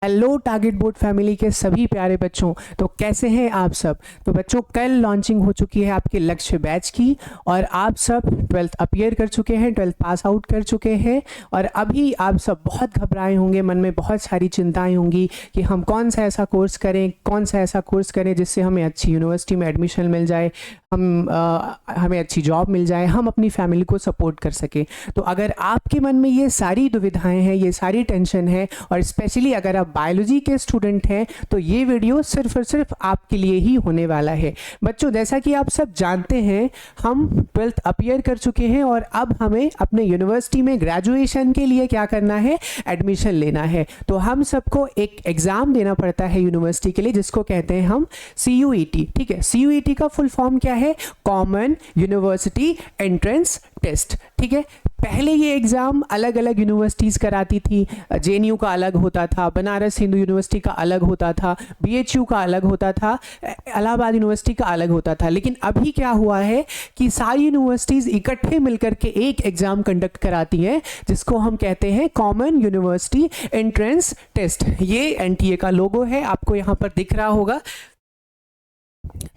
Hello target board family के सभी प्यारे बच्चों, तो कैसे हैं आप सब। तो बच्चों कल लॉन्चिंग हो चुकी है आपके लक्ष्य बैच की और आप सब 12th अपीयर कर चुके हैं, 12th पास आउट कर चुके हैं और अभी आप सब बहुत घबराए होंगे, मन में बहुत सारी चिंताएं होंगी कि हम कौन सा ऐसा कोर्स करें जिससे हमें अच्छी यूनिवर्सिटी में एडमिशन मिल जाए, हमें अच्छी जॉब मिल जाए, हम अपनी फैमिली को सपोर्ट कर सकें। तो अगर आपके मन में ये सारी दुविधाएं हैं, ये सारी टेंशन है और स्पेशली अगर आप बायोलॉजी के स्टूडेंट हैं तो ये वीडियो सिर्फ और सिर्फ आपके लिए ही होने वाला है। बच्चों जैसा कि आप सब जानते हैं, हम 12th अपीयर कर चुके हैं और अब हमें अपने यूनिवर्सिटी में ग्रेजुएशन के लिए क्या करना है, एडमिशन लेना है। तो हम सबको एक एग्ज़ाम देना पड़ता है यूनिवर्सिटी के लिए जिसको कहते हैं हम CUET। ठीक है, CUET का फुल फॉर्म क्या है, कॉमन यूनिवर्सिटी एंट्रेंस टेस्ट। ठीक है, पहले ये एग्ज़ाम अलग अलग यूनिवर्सिटीज़ कराती थी, JNU का अलग होता था, बनारस हिंदू यूनिवर्सिटी का अलग होता था, BHU का अलग होता था, इलाहाबाद यूनिवर्सिटी का अलग होता था। लेकिन अभी क्या हुआ है कि सारी यूनिवर्सिटीज़ इकट्ठे मिलकर के एक एग्ज़ाम कंडक्ट कराती हैं जिसको हम कहते हैं कॉमन यूनिवर्सिटी एंट्रेंस टेस्ट। ये NTA का लोगो है, आपको यहाँ पर दिख रहा होगा।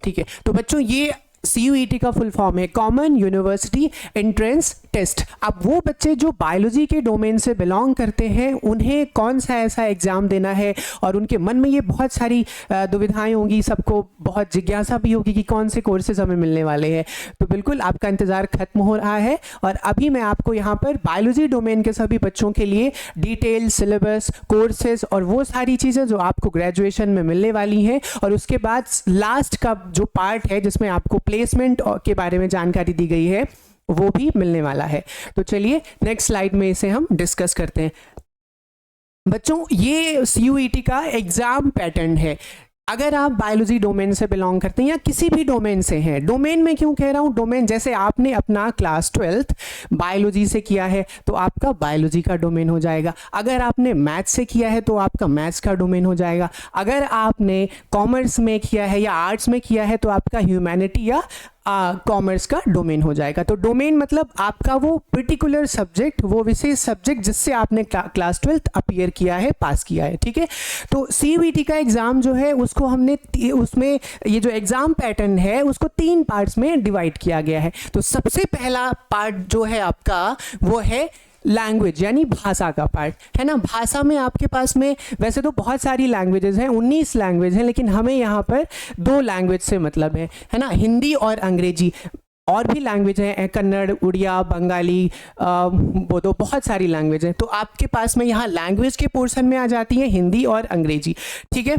ठीक है, तो बच्चों ये CUET का फुल फॉर्म है कॉमन यूनिवर्सिटी एंट्रेंस टेस्ट। अब वो बच्चे जो बायोलॉजी के डोमेन से बिलोंग करते हैं उन्हें कौन सा ऐसा एग्ज़ाम देना है और उनके मन में ये बहुत सारी दुविधाएं होंगी, सबको बहुत जिज्ञासा भी होगी कि कौन से कोर्सेज हमें मिलने वाले हैं। तो बिल्कुल आपका इंतज़ार खत्म हो रहा है और अभी मैं आपको यहाँ पर बायोलॉजी डोमेन के सभी बच्चों के लिए डिटेल सिलेबस, कोर्सेज और वो सारी चीज़ें जो आपको ग्रेजुएशन में मिलने वाली हैं और उसके बाद लास्ट का जो पार्ट है जिसमें आपको प्लेसमेंट के बारे में जानकारी दी गई है वो भी मिलने वाला है। तो चलिए नेक्स्ट स्लाइड में इसे हम डिस्कस करते हैं। बच्चों ये CUET का एग्जाम पैटर्न है। अगर आप बायोलॉजी डोमेन से बिलोंग करते हैं या किसी भी डोमेन से हैं, डोमेन में क्यों कह रहा हूँ, डोमेन जैसे आपने अपना क्लास 12th बायोलॉजी से किया है तो आपका बायोलॉजी का डोमेन हो जाएगा। अगर आपने मैथ्स से किया है तो आपका मैथ्स का डोमेन हो जाएगा। अगर आपने कॉमर्स में किया है या आर्ट्स में किया है तो आपका ह्यूमैनिटी या कॉमर्स का डोमेन हो जाएगा। तो डोमेन मतलब आपका वो पर्टिकुलर सब्जेक्ट, वो विशेष सब्जेक्ट जिससे आपने क्लास 12th अपीयर किया है, पास किया है। ठीक है, तो CUET का एग्ज़ाम जो है उसको हमने उसमें ये जो एग्ज़ाम पैटर्न है उसको 3 पार्ट्स में डिवाइड किया गया है। तो सबसे पहला पार्ट जो है आपका वो है लैंग्वेज यानी भाषा का पार्ट, है ना। भाषा में आपके पास में वैसे तो बहुत सारी लैंग्वेजेस हैं, 19 लैंग्वेज हैं, लेकिन हमें यहाँ पर 2 लैंग्वेज से मतलब है ना, हिंदी और अंग्रेजी। और भी लैंग्वेज हैं, कन्नड़, उड़िया, बंगाली, वो तो बहुत सारी लैंग्वेज हैं। तो आपके पास में यहाँ लैंग्वेज के पोर्शन में आ जाती है हिंदी और अंग्रेजी। ठीक है,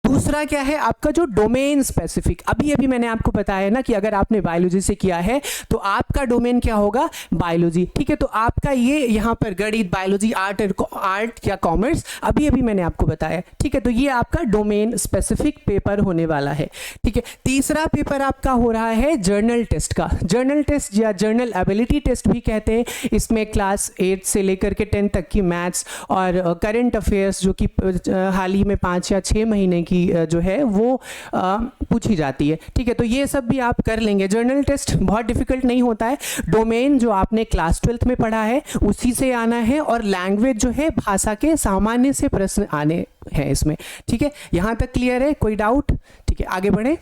दूसरा क्या है आपका जो डोमेन स्पेसिफिक। अभी मैंने आपको बताया ना कि अगर आपने बायोलॉजी से किया है तो आपका डोमेन क्या होगा, बायोलॉजी। ठीक है, तो आपका ये यहाँ पर गणित, बायोलॉजी, आर्ट या कॉमर्स अभी मैंने आपको बताया। ठीक है, तो ये आपका डोमेन स्पेसिफिक पेपर होने वाला है। ठीक है, तीसरा पेपर आपका हो रहा है जर्नल टेस्ट का। जर्नल टेस्ट या जर्नल एबिलिटी टेस्ट भी कहते हैं। इसमें क्लास 8 से लेकर के 10 तक की मैथ्स और करंट अफेयर्स जो कि हाल ही में 5 या 6 महीने की जो है वो पूछी जाती है। ठीक है, तो ये सब भी आप कर लेंगे। जर्नल टेस्ट बहुत डिफिकल्ट नहीं होता है, डोमेन जो आपने क्लास 12th में पढ़ा है उसी से आना है और लैंग्वेज जो है भाषा के सामान्य से प्रश्न आने हैं इसमें। ठीक है, यहाँ तक क्लियर है, कोई डाउट। ठीक है, आगे बढ़े।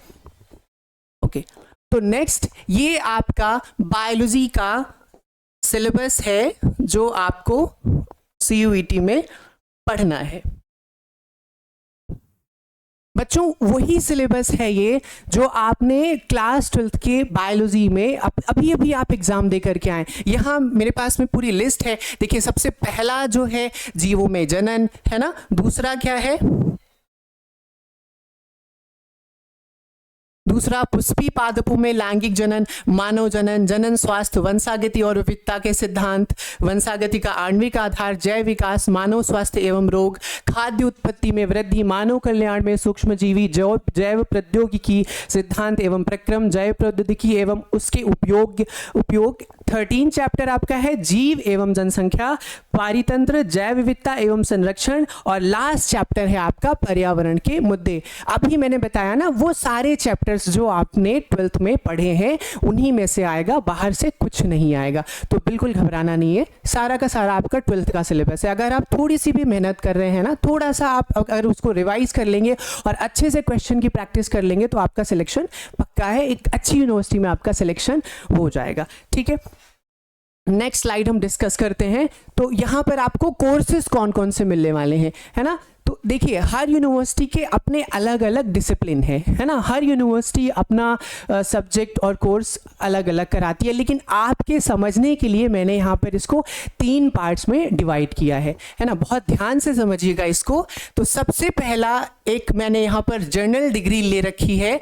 ओके, तो नेक्स्ट ये आपका बायोलॉजी का सिलेबस है जो आपको CUET में पढ़ना है। बच्चों वही सिलेबस है ये जो आपने क्लास 12th के बायोलॉजी में अभी आप एग्जाम दे करके आए। यहाँ मेरे पास में पूरी लिस्ट है। देखिए, सबसे पहला जो है जीवों में जनन, है ना। दूसरा क्या है, दूसरा पुष्पी पादपों में लैंगिक जनन, मानव जनन, जनन स्वास्थ्य, वंशागति और विविधता के सिद्धांत, वंशागति का आणविक आधार, जैव विकास, मानव स्वास्थ्य एवं रोग, खाद्य उत्पत्ति में वृद्धि, मानव कल्याण में सूक्ष्मजीवी, जैव प्रौद्योगिकी, सिद्धांत एवं प्रक्रम, जैव प्रौद्योगिकी एवं उसके उपयोग। 13 चैप्टर आपका है जीव एवं जनसंख्या, पारितंत्र, जैव विविधता एवं संरक्षण और लास्ट चैप्टर है आपका पर्यावरण के मुद्दे। अभी मैंने बताया ना वो सारे चैप्टर्स कोर्सेज जो आपने 12th में पढ़े हैं उन्हीं में से आएगा, बाहर से कुछ नहीं आएगा। तो बिल्कुल घबराना नहीं है, सारा का सारा आपका 12th का सिलेबस है। अगर आप थोड़ी सी भी मेहनत कर रहे हैं ना, थोड़ा सा आप अगर उसको रिवाइज कर लेंगे और अच्छे से क्वेश्चन की प्रैक्टिस कर लेंगे तो आपका सिलेक्शन पक्का है, एक अच्छी यूनिवर्सिटी में आपका सिलेक्शन हो जाएगा। ठीक है, नेक्स्ट स्लाइड हम डिस्कस करते हैं। तो यहाँ पर आपको कोर्सेज कौन कौन से मिलने वाले हैं, है ना। तो देखिए, हर यूनिवर्सिटी के अपने अलग अलग डिसिप्लिन है ना। हर यूनिवर्सिटी अपना सब्जेक्ट और कोर्स अलग अलग कराती है, लेकिन आपके समझने के लिए मैंने यहाँ पर इसको 3 पार्ट्स में डिवाइड किया है ना। बहुत ध्यान से समझिएगा इसको। तो सबसे पहला एक मैंने यहाँ पर जनरल डिग्री ले रखी है,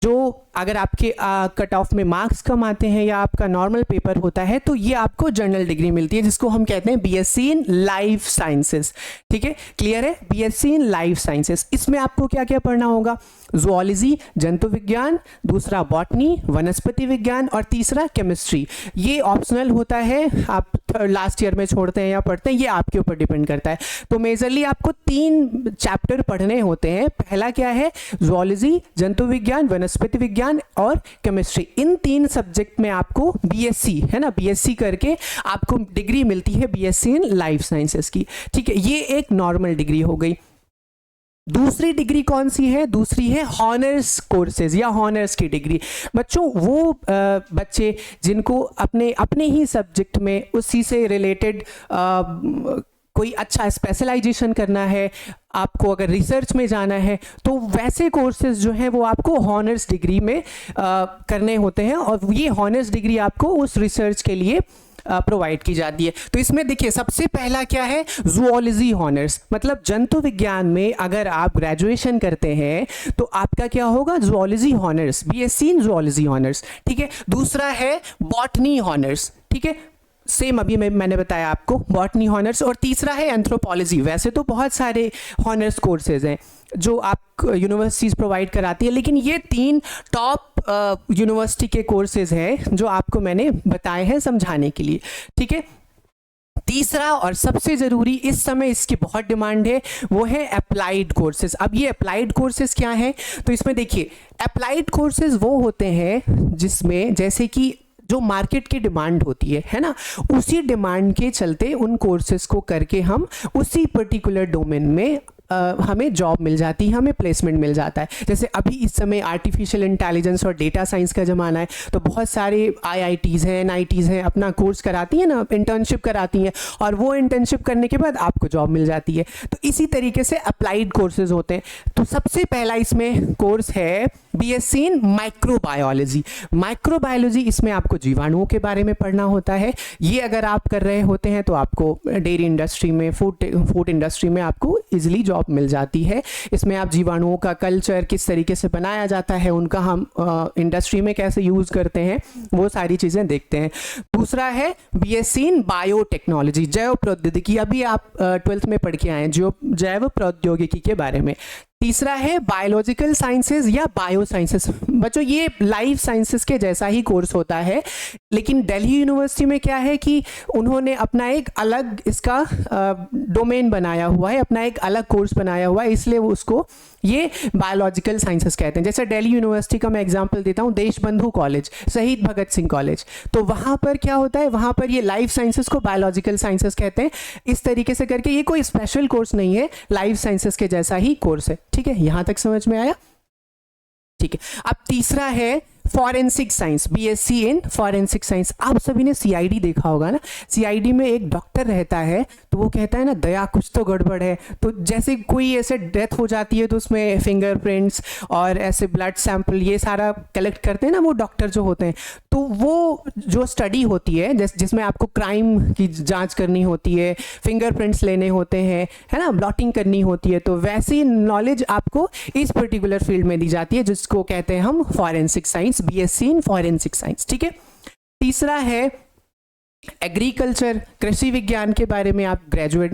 जो अगर आपके कट ऑफ में मार्क्स कम आते हैं या आपका नॉर्मल पेपर होता है तो ये आपको जनरल डिग्री मिलती है, जिसको हम कहते हैं बीएससी इन लाइफ साइंसेस। ठीक है, क्लियर है, बीएससी इन लाइफ साइंसेस। इसमें आपको क्या क्या पढ़ना होगा? जूलॉजी, जंतु विज्ञान, दूसरा बॉटनी, वनस्पति विज्ञान, और तीसरा केमिस्ट्री। ये ऑप्शनल होता है, आप लास्ट ईयर में छोड़ते हैं या पढ़ते हैं, ये आपके ऊपर डिपेंड करता है। तो मेजरली आपको 3 चैप्टर पढ़ने होते हैं। पहला क्या है? जूलॉजी, जंतु विज्ञान, वनस्पति विज्ञान और केमिस्ट्री। इन 3 सब्जेक्ट में आपको बीएससी, है ना, बीएससी करके आपको डिग्री मिलती है बीएससी इन लाइफ साइंसेस की। ठीक है, ये एक नॉर्मल डिग्री हो गई। दूसरी डिग्री कौन सी है? दूसरी है हॉनर्स कोर्सेज या हॉनर्स की डिग्री। बच्चों, वो बच्चे जिनको अपने अपने ही सब्जेक्ट में उसी से रिलेटेड कोई अच्छा स्पेशलाइजेशन करना है, आपको अगर रिसर्च में जाना है, तो वैसे कोर्सेज जो हैं वो आपको हॉनर्स डिग्री में करने होते हैं, और ये हॉनर्स डिग्री आपको उस रिसर्च के लिए प्रोवाइड की जाती है। तो इसमें देखिए, सबसे पहला क्या है? जूलॉजी हॉनर्स, मतलब जंतु विज्ञान में अगर आप ग्रेजुएशन करते हैं तो आपका क्या होगा? Zoology honours, BSc in zoology honours. ठीक है, दूसरा है बॉटनी हॉनर्स। ठीक है, सेम अभी मैंने बताया आपको, बॉटनी हॉनर्स। और तीसरा है एंथ्रोपोलॉजी। वैसे तो बहुत सारे हॉनर्स कोर्सेज हैं जो आप यूनिवर्सिटीज़ प्रोवाइड कराती है, लेकिन ये 3 टॉप यूनिवर्सिटी के कोर्सेज हैं जो आपको मैंने बताए हैं समझाने के लिए। ठीक है, तीसरा और सबसे ज़रूरी, इस समय इसकी बहुत डिमांड है, वो है अप्लाइड कोर्सेज। अब ये अप्लाइड कोर्सेज क्या है? तो इसमें देखिए, अप्लाइड कोर्सेज वो होते हैं जिसमें जैसे कि जो मार्केट की डिमांड होती है ना, उसी डिमांड के चलते उन कोर्सेज को करके हम उसी पर्टिकुलर डोमेन में हमें जॉब मिल जाती है, हमें प्लेसमेंट मिल जाता है। जैसे अभी इस समय आर्टिफिशियल इंटेलिजेंस और डेटा साइंस का ज़माना है, तो बहुत सारे आईआईटीज़ हैं, एनआईटीज़ हैं, अपना कोर्स कराती हैं ना, इंटर्नशिप कराती हैं, और वो इंटर्नशिप करने के बाद आपको जॉब मिल जाती है। तो इसी तरीके से अप्लाइड कोर्सेज होते हैं। तो सबसे पहला इसमें कोर्स है बीएससी इन माइक्रोबायोलॉजी। माइक्रोबायोलॉजी, इसमें आपको जीवाणुओं के बारे में पढ़ना होता है। ये अगर आप कर रहे होते हैं तो आपको डेयरी इंडस्ट्री में, फूड इंडस्ट्री में आपको ईजिली जॉब मिल जाती है। इसमें आप जीवाणुओं का कल्चर किस तरीके से बनाया जाता है, उनका हम इंडस्ट्री में कैसे यूज़ करते हैं, वो सारी चीज़ें देखते हैं। दूसरा है बीएससी इन बायोटेक्नोलॉजी, जैव प्रौद्योगिकी। अभी आप 12th में पढ़ के आए हैं जैव प्रौद्योगिकी के बारे में। तीसरा है बायोलॉजिकल साइंसेज या बायो साइंसेस। बच्चों, ये लाइफ साइंसेस के जैसा ही कोर्स होता है, लेकिन दिल्ली यूनिवर्सिटी में क्या है कि उन्होंने अपना एक अलग इसका डोमेन बनाया हुआ है, अपना एक अलग कोर्स बनाया हुआ है, इसलिए वो उसको ये बायोलॉजिकल साइंसेस कहते हैं। जैसे दिल्ली यूनिवर्सिटी का मैं एग्जांपल देता हूँ, देशबंधु कॉलेज, शहीद भगत सिंह कॉलेज, तो वहाँ पर क्या होता है, वहाँ पर ये लाइफ साइंसेस को बायोलॉजिकल साइंसेस कहते हैं। इस तरीके से करके ये कोई स्पेशल कोर्स नहीं है, लाइफ साइंसेस के जैसा ही कोर्स है। ठीक है, यहाँ तक समझ में आया? ठीक है, अब तीसरा है forensic science, BSc in forensic science. आप सभी ने सीआईडी देखा होगा ना, सीआईडी में एक डॉक्टर रहता है, तो वो कहता है ना, दया कुछ तो गड़बड़ है। तो जैसे कोई ऐसे डेथ हो जाती है तो उसमें फिंगरप्रिंट्स और ऐसे ब्लड सैंपल ये सारा कलेक्ट करते हैं ना वो डॉक्टर जो होते हैं। तो वो जो स्टडी होती है जिसमें आपको क्राइम की जांच करनी होती है, फिंगरप्रिंट्स लेने होते हैं, है ना, ब्लॉटिंग करनी होती है, तो वैसी नॉलेज आपको इस पर्टिकुलर फील्ड में दी जाती है, जिसको कहते हैं हम forensic science, BSc in forensic science. ठीक है, तीसरा है एग्रीकल्चर कृषि विज्ञान के बारे में आप ग्रेजुएट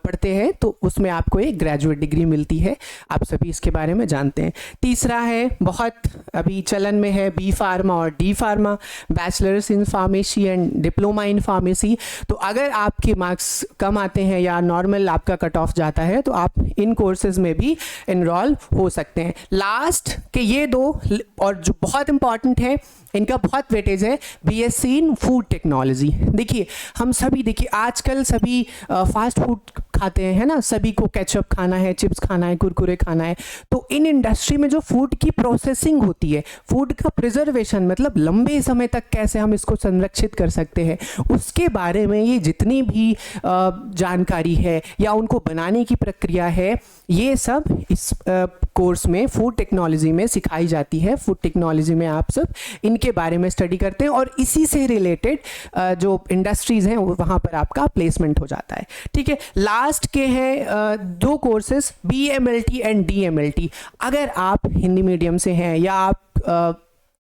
पढ़ते हैं तो उसमें आपको एक ग्रेजुएट डिग्री मिलती है, आप सभी इसके बारे में जानते हैं। तीसरा है, बहुत अभी चलन में है, बी फार्मा और D pharma, bachelors in pharmacy and diploma in pharmacy. तो अगर आपके मार्क्स कम आते हैं या नॉर्मल आपका कट ऑफ जाता है तो आप इन कोर्सेज में भी इनरोल हो सकते हैं। लास्ट के ये दो, और जो बहुत इंपॉर्टेंट है, इनका बहुत वेटेज है, बीएससी इन फूड टेक्नोलॉजी। देखिए हम सभी, देखिए आजकल सभी फास्ट फूड खाते हैं, है ना, सभी को केचप खाना है, चिप्स खाना है, कुरकुरे खाना है। तो इन इंडस्ट्री में जो फूड की प्रोसेसिंग होती है, फूड का प्रिजर्वेशन, मतलब लंबे समय तक कैसे हम इसको संरक्षित कर सकते हैं, उसके बारे में ये जितनी भी जानकारी है या उनको बनाने की प्रक्रिया है, ये सब इस कोर्स में फूड टेक्नोलॉजी में सिखाई जाती है। फूड टेक्नोलॉजी में आप सब इनके बारे में स्टडी करते हैं और इसी से रिलेटेड जो इंडस्ट्रीज़ हैं वहाँ पर आपका प्लेसमेंट हो जाता है। ठीक है, लास्ट के हैं दो कोर्सेज, BMLT एंड DMLT। अगर आप हिंदी मीडियम से हैं या आप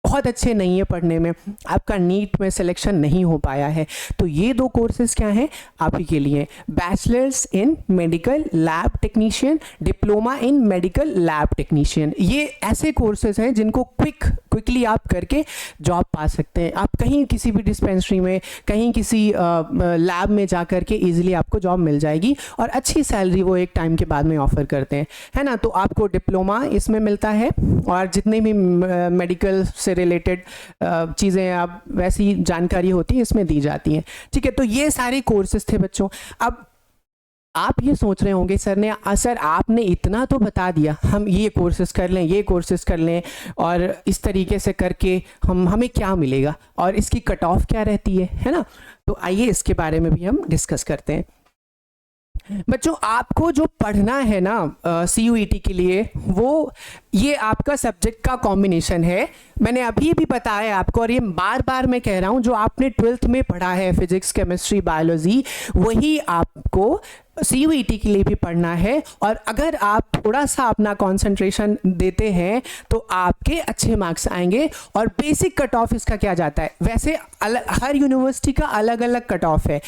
बहुत अच्छे नहीं है पढ़ने में, आपका नीट में सिलेक्शन नहीं हो पाया है, तो ये दो कोर्सेज क्या हैं आप ही के लिए, bachelors in medical lab technician, diploma in medical lab technician. ये ऐसे कोर्सेज हैं जिनको क्विकली आप करके जॉब पा सकते हैं। आप कहीं किसी भी डिस्पेंसरी में, कहीं किसी लैब में जा कर के ईजिली आपको जॉब मिल जाएगी और अच्छी सैलरी वो एक टाइम के बाद में ऑफर करते हैं, है ना। तो आपको डिप्लोमा इसमें मिलता है और जितने भी मेडिकल से रिलेटेड चीज़ें आप वैसी जानकारी होती है इसमें दी जाती हैं। ठीक है, तो ये सारे कोर्सेज थे बच्चों। अब आप ये सोच रहे होंगे सर आपने इतना तो बता दिया, हम ये कोर्सेज कर लें, ये कोर्सेज कर लें और इस तरीके से करके हमें क्या मिलेगा और इसकी कट ऑफ क्या रहती है ना। तो आइए इसके बारे में भी हम डिस्कस करते हैं। बच्चों आपको जो पढ़ना है ना CUET के लिए, वो ये आपका सब्जेक्ट का कॉम्बिनेशन है। मैंने अभी भी बताया आपको और ये बार बार मैं कह रहा हूँ, जो आपने 12th में पढ़ा है फिजिक्स, केमिस्ट्री, बायोलॉजी, वही आपको CUET के लिए भी पढ़ना है। और अगर आप थोड़ा सा अपना कंसंट्रेशन देते हैं तो आपके अच्छे मार्क्स आएंगे। और बेसिक कट ऑफ इसका क्या जाता है, वैसे हर यूनिवर्सिटी का अलग अलग कट ऑफ है।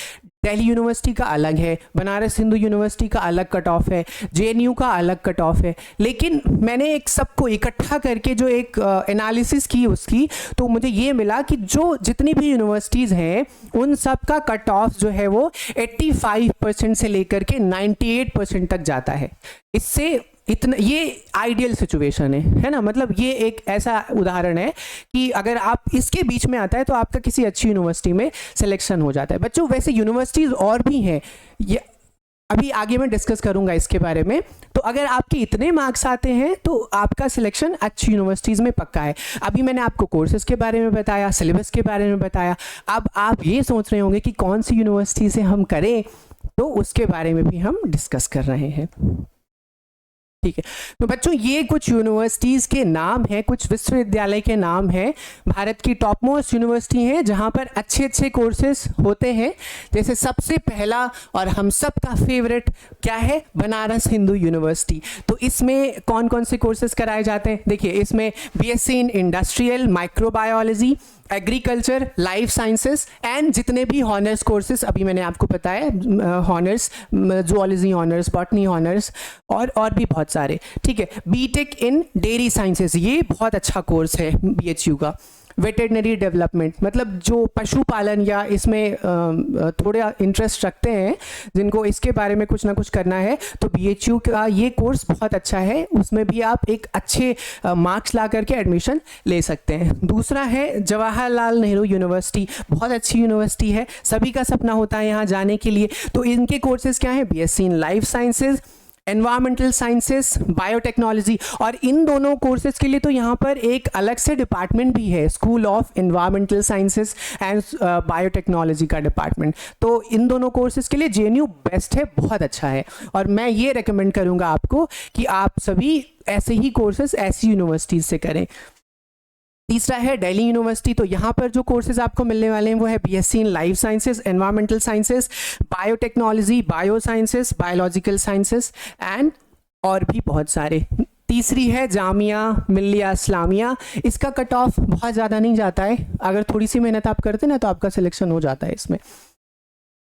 दिल्ली यूनिवर्सिटी का अलग है, बनारस हिंदू यूनिवर्सिटी का अलग कट ऑफ है, JNU का अलग कट ऑफ है। लेकिन मैंने एक सबको इकट्ठा करके जो एक एनालिसिस की उसकी, तो मुझे ये मिला कि जो जितनी भी यूनिवर्सिटीज़ हैं उन सब का कट ऑफ जो है वो 85% से लेकर के 98% तक जाता है। इससे इतना, ये आइडियल सिचुएशन है ना। मतलब ये एक ऐसा उदाहरण है कि अगर आप इसके बीच में आता है तो आपका किसी अच्छी यूनिवर्सिटी में सिलेक्शन हो जाता है। बच्चों वैसे यूनिवर्सिटीज़ और भी हैं, ये अभी आगे मैं डिस्कस करूंगा इसके बारे में। तो अगर आपके इतने मार्क्स आते हैं तो आपका सिलेक्शन अच्छी यूनिवर्सिटीज़ में पक्का है। अभी मैंने आपको कोर्सेज के बारे में बताया, सिलेबस के बारे में बताया। अब आप ये सोच रहे होंगे कि कौन सी यूनिवर्सिटी से हम करें, तो उसके बारे में भी हम डिस्कस कर रहे हैं। ठीक है, तो बच्चों ये कुछ यूनिवर्सिटीज़ के नाम हैं, कुछ विश्वविद्यालय के नाम हैं, भारत की टॉप मोस्ट यूनिवर्सिटी हैं जहाँ पर अच्छे अच्छे कोर्सेज होते हैं। जैसे सबसे पहला और हम सब का फेवरेट क्या है, बनारस हिंदू यूनिवर्सिटी। तो इसमें कौन कौन से कोर्सेज कराए जाते हैं, देखिए इसमें BSc in industrial microbiology, agriculture, life sciences and जितने भी हॉनर्स कोर्सेज अभी मैंने आपको बताया, honours, zoology honours, botany honours और भी बहुत सारे। ठीक है, BTech इन डेयरी साइंसेस, ये बहुत अच्छा कोर्स है BHU का। वेटरनरी डेवलपमेंट, मतलब जो पशुपालन या इसमें थोड़ा इंटरेस्ट रखते हैं, जिनको इसके बारे में कुछ ना कुछ करना है, तो BHU का ये कोर्स बहुत अच्छा है। उसमें भी आप एक अच्छे मार्क्स ला करके एडमिशन ले सकते हैं। दूसरा है जवाहरलाल नेहरू यूनिवर्सिटी, बहुत अच्छी यूनिवर्सिटी है, सभी का सपना होता है यहाँ जाने के लिए। तो इनके कोर्सेज क्या है, BSc in life sciences, environmental sciences, biotechnology. और इन दोनों कोर्सेज के लिए तो यहाँ पर एक अलग से डिपार्टमेंट भी है, school of environmental sciences and biotechnology का डिपार्टमेंट। तो इन दोनों कोर्सेज के लिए JNU बेस्ट है, बहुत अच्छा है। और मैं ये रेकमेंड करूँगा आपको कि आप सभी ऐसे ही कोर्सेज ऐसी यूनिवर्सिटीज़ से करें। तीसरा है दिल्ली यूनिवर्सिटी, तो यहाँ पर जो कोर्सेज आपको मिलने वाले हैं वो है BSc in life sciences, environmental sciences, biotechnology, bio sciences, biological sciences and और भी बहुत सारे। तीसरी है जामिया मिल्लिया इस्लामिया। इसका कट ऑफ बहुत ज़्यादा नहीं जाता है, अगर थोड़ी सी मेहनत आप करते ना तो आपका सिलेक्शन हो जाता है इसमें।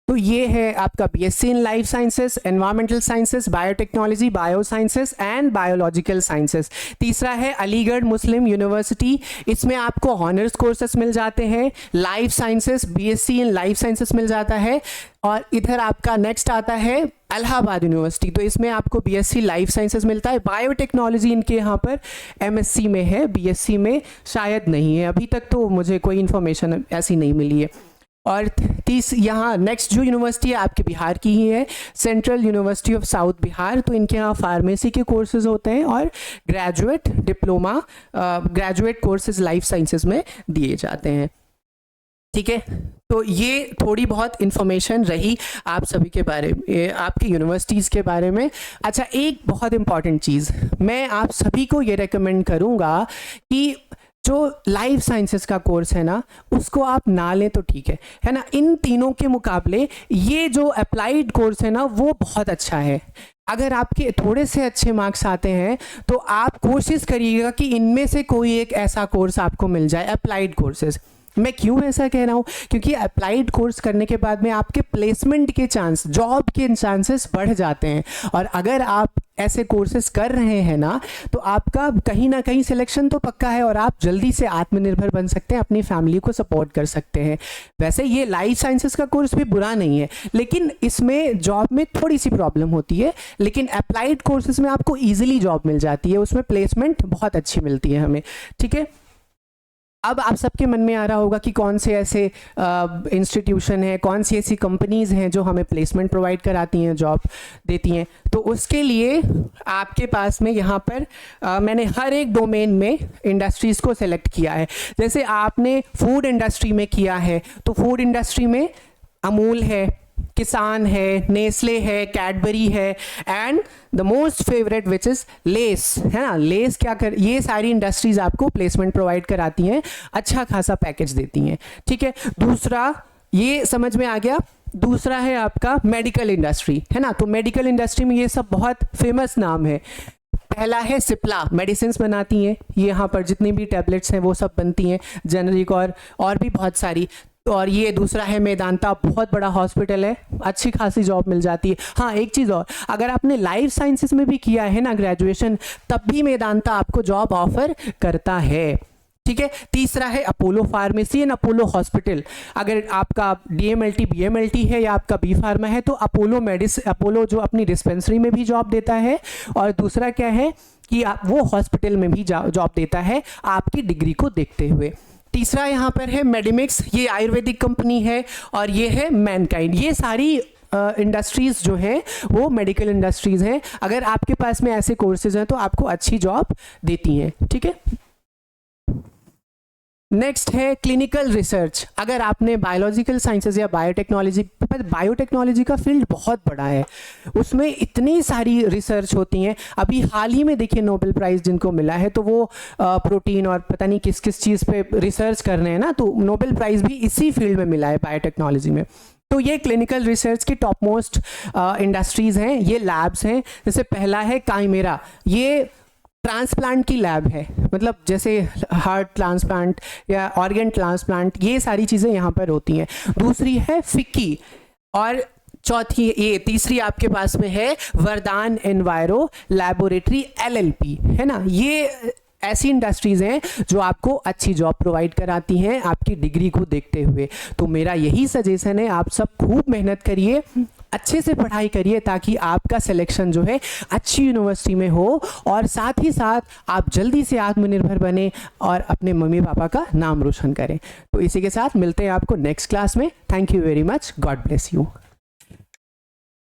तो ये है आपका BSc in life sciences, environmental sciences, biotechnology, bio sciences and biological sciences. तीसरा है अलीगढ़ मुस्लिम यूनिवर्सिटी, इसमें आपको ऑनर्स कोर्सेस मिल जाते हैं, life sciences, BSc in life sciences मिल जाता है। और इधर आपका नेक्स्ट आता है इलाहाबाद यूनिवर्सिटी, तो इसमें आपको बीएससी लाइफ साइंसेस मिलता है। बायोटेक्नोलॉजी इनके यहाँ पर एमएससी में है, बीएससी में शायद नहीं है, अभी तक तो मुझे कोई इन्फॉर्मेशन ऐसी नहीं मिली है। और यहाँ नेक्स्ट जो यूनिवर्सिटी है आपके बिहार की ही है, central university of south Bihar. तो इनके यहाँ फार्मेसी के कोर्सेज होते हैं और graduate diploma graduate courses life sciences में दिए जाते हैं। ठीक है, तो ये थोड़ी बहुत इन्फॉर्मेशन रही आप सभी के बारे में, आपकी यूनिवर्सिटीज़ के बारे में। अच्छा, एक बहुत इम्पॉर्टेंट चीज़ मैं आप सभी को ये रेकमेंड करूँगा कि जो लाइफ साइंसेस का कोर्स है ना उसको आप ना लें तो ठीक है ना। इन तीनों के मुकाबले ये जो अप्लाइड कोर्स है ना वो बहुत अच्छा है। अगर आपके थोड़े से अच्छे मार्क्स आते हैं तो आप कोशिश करिएगा कि इनमें से कोई एक ऐसा कोर्स आपको मिल जाए, अप्लाइड कोर्सेज। मैं क्यों ऐसा कह रहा हूँ, क्योंकि अप्लाइड कोर्स करने के बाद में आपके प्लेसमेंट के चांस, जॉब के चांसेस बढ़ जाते हैं। और अगर आप ऐसे कोर्सेज कर रहे हैं ना तो आपका कहीं ना कहीं सिलेक्शन तो पक्का है और आप जल्दी से आत्मनिर्भर बन सकते हैं, अपनी फैमिली को सपोर्ट कर सकते हैं। वैसे ये लाइफ साइंसेस का कोर्स भी बुरा नहीं है, लेकिन इसमें जॉब में थोड़ी सी प्रॉब्लम होती है। लेकिन अप्लाइड कोर्सेज में आपको ईजिली जॉब मिल जाती है, उसमें प्लेसमेंट बहुत अच्छी मिलती है हमें। ठीक है, अब आप सबके मन में आ रहा होगा कि कौन से ऐसे इंस्टीट्यूशन है, कौन सी ऐसी कंपनीज़ हैं जो हमें प्लेसमेंट प्रोवाइड कराती हैं, जॉब देती हैं। तो उसके लिए आपके पास में यहाँ पर मैंने हर एक डोमेन में इंडस्ट्रीज़ को सेलेक्ट किया है। जैसे आपने फूड इंडस्ट्री में किया है तो फूड इंडस्ट्री में अमूल है, किसान है, नेस्ले है, कैडबरी है and the most favourite which is less, है ना। लेस क्या कर, ये सारी इंडस्ट्रीज आपको प्लेसमेंट प्रोवाइड कराती हैं, अच्छा खासा पैकेज देती हैं। ठीक है, दूसरा ये समझ में आ गया। दूसरा है आपका मेडिकल इंडस्ट्री, है ना। तो मेडिकल इंडस्ट्री में ये सब बहुत फेमस नाम है। पहला है सिप्ला, मेडिसिन बनाती हैं, ये यहाँ पर जितनी भी टैबलेट्स हैं वो सब बनती हैं, जेनरिक और भी बहुत सारी। और ये दूसरा है मेदांता, बहुत बड़ा हॉस्पिटल है, अच्छी खासी जॉब मिल जाती है। हाँ, एक चीज़ और, अगर आपने लाइफ साइंसेस में भी किया है ना ग्रेजुएशन, तब भी मेदांता आपको जॉब ऑफर करता है। ठीक है, तीसरा है Apollo pharmacy and Apollo hospital. अगर आपका डीएमएलटी बीएमएलटी है या आपका बी फार्मा है तो अपोलो जो अपनी डिस्पेंसरी में भी जॉब देता है, और दूसरा क्या है कि वो हॉस्पिटल में भी जॉब देता है आपकी डिग्री को देखते हुए। तीसरा यहाँ पर है मेडिमिक्स, ये आयुर्वेदिक कंपनी है, और ये है मैनकाइंड। ये सारी इंडस्ट्रीज़ जो हैं वो मेडिकल इंडस्ट्रीज़ हैं। अगर आपके पास में ऐसे कोर्सेज हैं तो आपको अच्छी जॉब देती हैं। ठीक है, नेक्स्ट है क्लिनिकल रिसर्च। अगर आपने बायोलॉजिकल साइंसेज या बायोटेक्नोलॉजी का फील्ड बहुत बड़ा है, उसमें इतनी सारी रिसर्च होती हैं। अभी हाल ही में देखिए नोबेल प्राइज़ जिनको मिला है तो वो प्रोटीन और पता नहीं किस किस चीज़ पे रिसर्च कर रहे हैं ना, तो नोबेल प्राइज़ भी इसी फील्ड में मिला है, बायोटेक्नोलॉजी में। तो ये क्लिनिकल रिसर्च की टॉप मोस्ट इंडस्ट्रीज़ हैं, ये लैब्स हैं। जैसे पहला है काइमेरा, ये ट्रांसप्लांट की लैब है, मतलब जैसे हार्ट ट्रांसप्लांट या ऑर्गन ट्रांसप्लांट, ये सारी चीज़ें यहाँ पर होती हैं। दूसरी है फिक्की, और चौथी ये तीसरी आपके पास में है वरदान एनवायरो लैबोरेटरी LLP, है ना। ये ऐसी इंडस्ट्रीज़ हैं जो आपको अच्छी जॉब प्रोवाइड कराती हैं आपकी डिग्री को देखते हुए। तो मेरा यही सजेशन है, आप सब खूब मेहनत करिए, अच्छे से पढ़ाई करिए, ताकि आपका सिलेक्शन जो है अच्छी यूनिवर्सिटी में हो, और साथ ही साथ आप जल्दी से आत्मनिर्भर बने और अपने मम्मी पापा का नाम रोशन करें। तो इसी के साथ मिलते हैं आपको नेक्स्ट क्लास में। Thank you very much, God bless you.